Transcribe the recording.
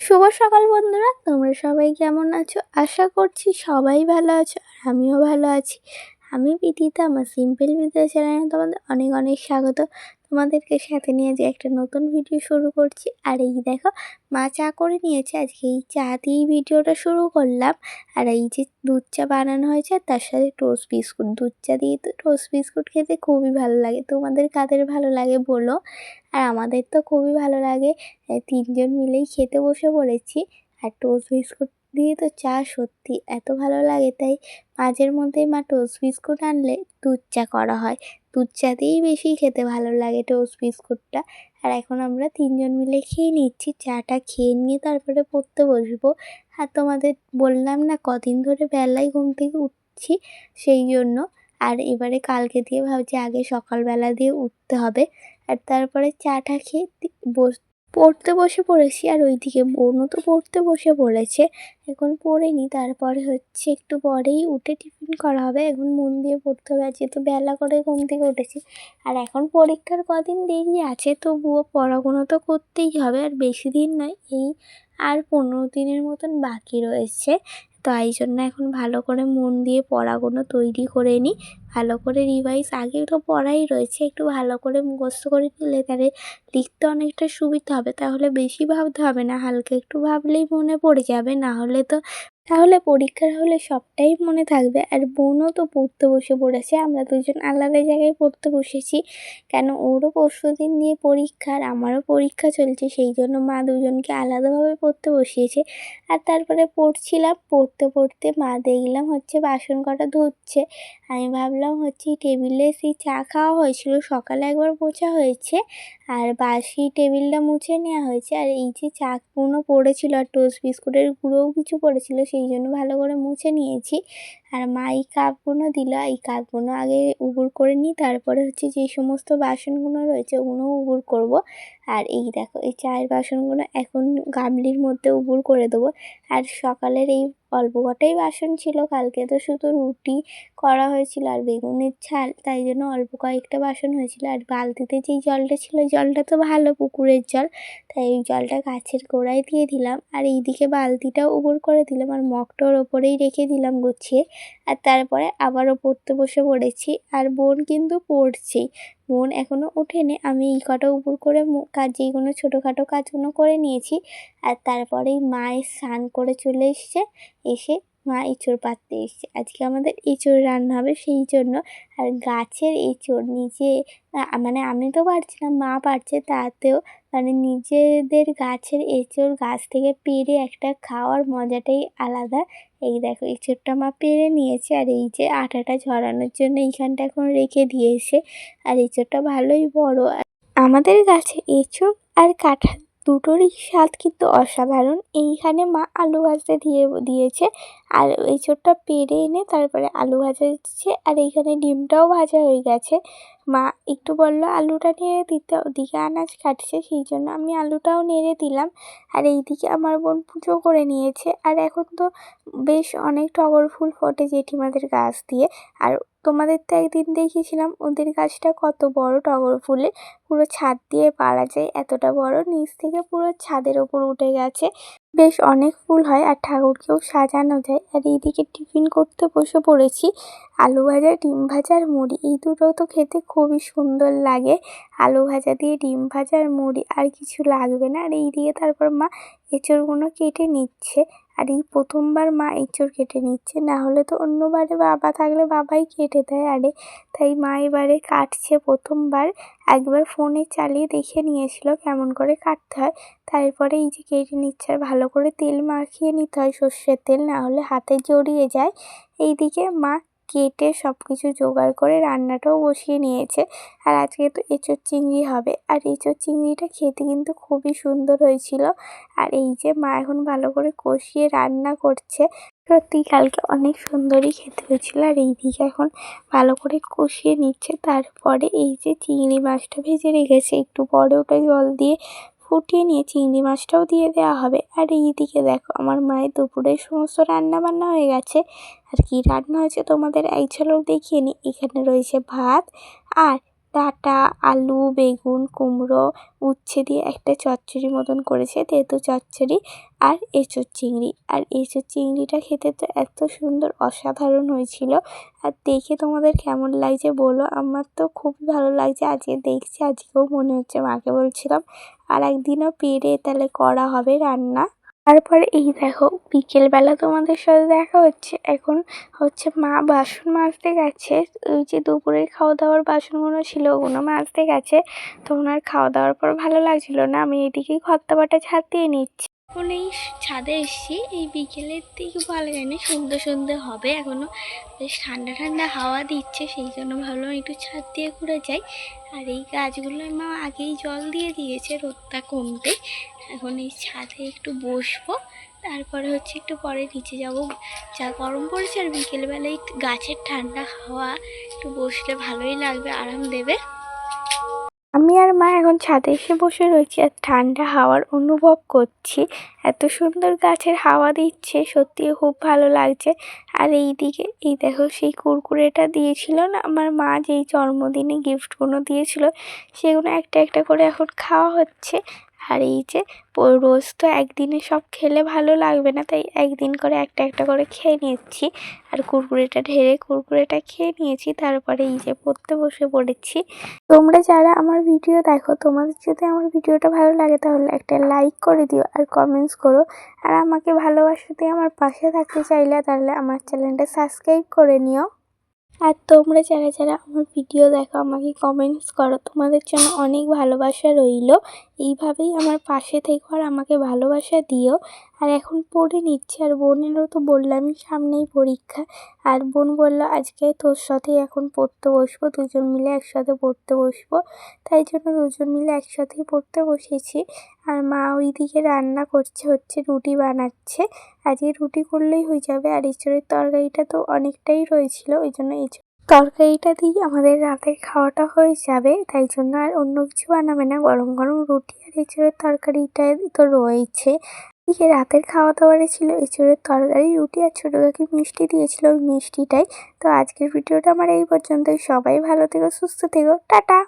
শুভ সকাল বন্ধুরা, তোমরা সবাই কেমন আছো? আশা করছি সবাই ভালো আছো আর আমিও ভালো আছি। আমি বিদিতা, আমার সিম্পল বিদিতা চ্যানেলে তোমাদের অনেক অনেক স্বাগত। তোমাদেরকে সাথে নিয়ে যে একটা নতুন ভিডিও শুরু করছি। আর এই দেখো, মা চা করে নিয়েছে, আজকে এই চা দিয়েই ভিডিওটা শুরু করলাম। আর এই যে দুধ চা বানানো হয়েছে, তার সাথে টোস্ট বিস্কুট। দুধ চা দিয়ে তো টোস্ট বিস্কুট খেতে খুবই ভালো লাগে। তোমাদের কাদের ভালো লাগে বলো। আর আমাদের তো খুবই ভালো লাগে। তিনজন মিলেই খেতে বসে পড়েছি। আর টোস্ট বিস্কুট দিয়ে তো চা সত্যি এত ভালো লাগে, তাই মাঝের মধ্যেই মা টোস্ট বিস্কুট আনলে দুধ চা করা হয়। দুধ চা দিয়েই বেশি খেতে ভালো লাগে টোস্ট বিস্কুটটা। আর এখন আমরা তিনজন মিলে খেয়ে নিচ্ছি। চাটা খেয়ে নিয়ে তারপরে পড়তে বসবো। আর তোমাদের বললাম না কদিন ধরে বেলায় ঘুম থেকে উঠছি, সেই জন্য। আর এবারে কালকে দিয়ে ভাবছি আগে সকালবেলা দিয়ে উঠতে হবে। আর তারপরে চাটা খেয়ে পড়তে বসে পড়েছি। আর ওইদিকে বোনও তো পড়তে বসে পড়েছে, এখন পড়েনি। তারপরে হচ্ছে একটু পরেই উঠে টিফিন করা হবে। এখন মন দিয়ে পড়তে হবে, যেহেতু বেলা করে ঘুম থেকে উঠেছি। আর এখন পরীক্ষার কদিন দেরি আছে, তবুও পড়াশোনা তো করতেই হবে। আর বেশি দিন নয়, এই আর 15 দিনের মতন বাকি রয়েছে। তাই জন্য এখন ভালো করে মন দিয়ে পড়াগুলো তৈরি করে নিই, ভালো করে রিভাইজ। আগে তো পড়াই রয়েছে, একটু ভালো করে মুখস্থ করে নিলে তাহলে লিখতে অনেকটা সুবিধা হবে। তাহলে বেশি ভাবতে হবে না, হালকা একটু ভাবলেই মনে পড়ে যাবে। না হলে তো তাহলে পরীক্ষার হলে সবটাই মনে থাকবে। আর বোনও তো পড়তে বসে পড়েছে, আমরা দুজন আলাদা জায়গায় পড়তে বসেছি। কেন, ওরও পরশুদিন দিয়ে পরীক্ষা আর আমারও পরীক্ষা চলছে, সেই জন্য মা দুজনকে আলাদাভাবে পড়তে বসিয়েছে। আর তারপরে পড়ছিলাম, পড়তে পড়তে মা দেখলাম হচ্ছে বাসন কটা ধুচ্ছে। আমি ভাবলাম হচ্ছে টেবিলে সেই চা খাওয়া হয়েছিল, সকালে একবার মোছা হয়েছে আর বাসি টেবিলটা মুছে নেওয়া হয়েছে। আর এই যে চাকগুলো পড়েছিল আর টোস্ট বিস্কুটের গুঁড়োও কিছু পড়েছিল, সেই জন্য ভালো করে মুছে নিয়েছি। আর মা এই কাপগুলো দিল, এই কাপগুলো আগে উবুর করে নিই, তারপরে হচ্ছে যে সমস্ত বাসনগুলো রয়েছে ওগুলোও উবুর করব। আর এই দেখো, এই চায়ের বাসনগুলো এখন গামলির মধ্যে উবুর করে দেবো। আর সকালের এই অল্প কটাই বাসন ছিল, কালকে তো শুধু রুটি করা হয়েছিল আর বেগুনের ঝাল, তাই জন্য অল্প কয়েকটা বাসন হয়েছিল। আর বালতিতে যেই জলটা ছিল, জলটা তো ভালো পুকুরের জল, তাই এই জলটা গাছের গোড়ায় দিয়ে দিলাম। আর এইদিকে বালতিটাও উবুর করে দিলাম আর মগটার ওপরেই রেখে দিলাম গুছিয়ে। আর তারপরে আবারও পড়তে বসে পড়েছি। আর বোন কিন্তু পড়ছেই, বোন এখনও ওঠেনি। আমি এই কটা উবুর করে কাজ, যেইগুলো ছোটোখাটো কাজগুলো করে নিয়েছি। আর তারপরেই মায়ের স্নান করে চলে এসছে, এসে মা এঁচোড় পাততে এসছে। আজকে আমাদের এঁচোড় রান্না হবে, সেই জন্য। আর গাছের এঁচোড় নিজে, মানে আমি তো পারছি না, মা পারছে, তাতেও মানে নিজেদের গাছের এঁচোড় গাছ থেকে পেড়ে একটা খাওয়ার মজাটাই আলাদা। এই দেখো, এঁচোড়টা মা পেড়ে নিয়েছে। আর এই যে আটাটা ঝরানোর জন্য এইখানটা এখন রেখে দিয়েছে। আর এঁচোড়টা ভালোই বড়। আমাদের গাছে এঁচোড় আর কাঁঠাল দুটোরই স্বাদ কিন্তু অসাধারণ। এইখানে মা আলু ভাজতে দিয়েছে। আর এঁচোড়টা পেড়ে এনে তারপরে আলু ভাজা দিচ্ছে। আর এইখানে ডিমটাও ভাজা হয়ে গেছে। মা একটু বললো আলুটা নেড়ে দিতে, ওদিকে আনাজ কাটছে, সেই জন্য আমি আলুটাও নেড়ে দিলাম। আর এইদিকে আমার বোন পুজো করে নিয়েছে। আর এখন তো বেশ অনেক টগর ফুল ফোটে জেঠিমাদের গাছ দিয়ে। আর তোমাদের তো একদিন দেখিয়েছিলাম ওদের গাছটা কত বড় টগর ফুলে, পুরো ছাদ দিয়ে পারা যায়, এতটা বড়, নিচ থেকে পুরো ছাদের ওপর উঠে গেছে। বেশ অনেক ফুল হয় আর ঠাকুরকেও সাজানো যায়। আর এইদিকে টিফিন করতে বসে পড়েছি, আলু ভাজা, ডিম ভাজা আর মুড়ি। এই দুটো তো খেতে খুবই সুন্দর লাগে, আলু ভাজা দিয়ে ডিম ভাজা আর মুড়ি, আর কিছু লাগবে না। আর এইদিকে তারপর মা এঁচোড়গুলো কেটে নিচ্ছে। আর এই প্রথমবার মা এঁচোড় কেটে নিচ্ছে, না হলে তো অন্যবারে বাবা থাকলে বাবাই কেটে দেয়। আরে তাই মা এবারে কাটছে প্রথমবার। একবার ফোনে চালিয়ে দেখে নিয়েছিল কেমন করে কাটতে হয়, তারপরে এই যে কেটে নিচ্ছে। আর ভালো করে তেল মাখিয়ে নিতে হয়, সর্ষের তেল, না হলে হাতে জড়িয়ে যায়। এইদিকে মা কেটে সব কিছু জোগাড় করে রান্নাটাও বসিয়ে নিয়েছে। আর আজকে তো এঁচোড় চিংড়ি হবে। আর এঁচোড় চিংড়িটা খেতে কিন্তু খুবই সুন্দর হয়েছিল। আর এই যে মা এখন ভালো করে কষিয়ে রান্না করছে, সত্যি কালকে অনেক সুন্দরই খেতে হয়েছিল। আর এইদিকে এখন ভালো করে কষিয়ে নিচ্ছে। তারপরে এই যে চিংড়ি মাছটা ভেজে রেখেছে, একটু পরে ওটা জল দিয়ে ফুটিয়ে নিয়ে চিংড়ি মাছটাও দিয়ে দেওয়া হবে। আর এইদিকে দেখো, আমার মায়ের দুপুরের সমস্ত রান্না বান্না হয়ে গেছে। আর কি রান্না হয়েছে তোমাদের এক ঝলক দেখিয়ে নিই। এখানে রয়েছে ভাত আর ডাঁটা, আলু, বেগুন, কুমড়ো, উচ্ছে দিয়ে একটা চচ্চড়ি মতন করেছে, তেঁতো চচ্চড়ি আর এঁচোড় চিংড়ি। আর এঁচোড় চিংড়িটা খেতে তো এত সুন্দর অসাধারণ হয়েছিল। আর দেখে তোমাদের কেমন লাগছে বলো, আমার তো খুবই ভালো লাগছে। আজকে দেখছি আজকেও মনে হচ্ছে, মাকে বলছিলাম আর একদিনও পেরে তাহলে করা হবে রান্না। তারপরে এই দেখো বিকেলবেলা তোমাদের সাথে দেখা হচ্ছে। এখন হচ্ছে মা বাসন মাজতে গেছে, ওই যে দুপুরের খাওয়া দাওয়ার বাসনগুলো ছিল ওগুলো মাজতে গেছে। তো ওনার খাওয়া দাওয়ার পর ভালো লাগছিল না, আমি এদিকেই খত্তাবাটা ছাদ দিয়ে নিচ্ছি। এখন এই ছাদে এসছি, এই বিকেলের দিকে ভালো যায়নি, সন্ধ্যে সন্ধ্যে হবে, এখনো বেশ ঠান্ডা ঠান্ডা হাওয়া দিচ্ছে, সেই জন্য ভাবলাম একটু ছাদ দিয়ে ঘুরে যাই। আর এই গাছগুলোয় মা আগেই জল দিয়ে দিয়েছে রোদটা কমতে। এখন এই ছাদে একটু বসবো, তারপরে হচ্ছে একটু পরে নিচে যাব। যা গরম পড়েছে, আর বিকেলবেলায় গাছের ঠান্ডা হাওয়া একটু বসলে ভালোই লাগবে, আরাম দেবে। আমি আর মা এখন ছাদে এসে বসে রয়েছি আর ঠান্ডা হাওয়ার অনুভব করছি। এত সুন্দর গাছের হাওয়া দিচ্ছে, সত্যি খুব ভালো লাগছে। আর এইদিকে এই দেখো সেই কুরকুরেটা দিয়েছিল না আমার মা, যেই জন্মদিনে গিফটগুলো দিয়েছিল সেগুলো একটা একটা করে এখন খাওয়া হচ্ছে। আর এই যে রোজ তো একদিনে সব খেলে ভালো লাগবে না, তাই একদিন করে একটা একটা করে খেয়ে নিচ্ছি। আর কুরকুরেটা ঢেলে কুরকুরেটা খেয়ে নিয়েছি, তারপরে এই যে পড়তে বসে পড়েছি। তোমরা যারা আমার ভিডিও দেখো, তোমাদের যদি আমার ভিডিওটা ভালো লাগে তাহলে একটা লাইক করে দিও আর কমেন্টস করো। আর আমাকে ভালোবাসা দিয়ে আমার পাশে থাকতে চাইলে তাহলে আমার চ্যানেলটা সাবস্ক্রাইব করে নিও। আর তোমরা যারা যারা আমার ভিডিও দেখো আমাকে কমেন্টস করো, তোমাদের জন্য অনেক ভালোবাসা রইল। এইভাবেই আমার পাশে থেকো আর আমাকে ভালোবাসা দিও। আর এখন পড়ে নিচ্ছি, আর বোনেরও তো বললামই সামনেই পরীক্ষা। আর বোন বলল আজকে তোর সাথেই এখন পড়তে বসবো, দুজন মিলে একসাথে পড়তে বসবো। তাই জন্য দুজন মিলে একসাথেই পড়তে বসেছি। আর মা ওইদিকে রান্না করছে, হচ্ছে রুটি বানাচ্ছে। আজকে রুটি করলেই হয়ে যাবে। আর এঁচোড়ের তরকারিটা তো অনেকটাই রয়েছিল, ওই জন্য তরকারিটা দিয়ে আমাদের রাতের খাওয়াটা হয়ে যাবে। তাই জন্য আর অন্য কিছু বানাবে না, গরম গরম রুটি আর এঁচোড়ের তরকারিটা তো রয়েছে। এদিকে রাতের খাওয়া দাওয়ারে ছিল এঁচোড়ের তরকারি, রুটি আর ছোটো কাকি মিষ্টি দিয়েছিল, ওই মিষ্টিটাই। তো আজকের ভিডিওটা আমার এই পর্যন্তই। সবাই ভালো থেকো, সুস্থ থেকো, টাটা।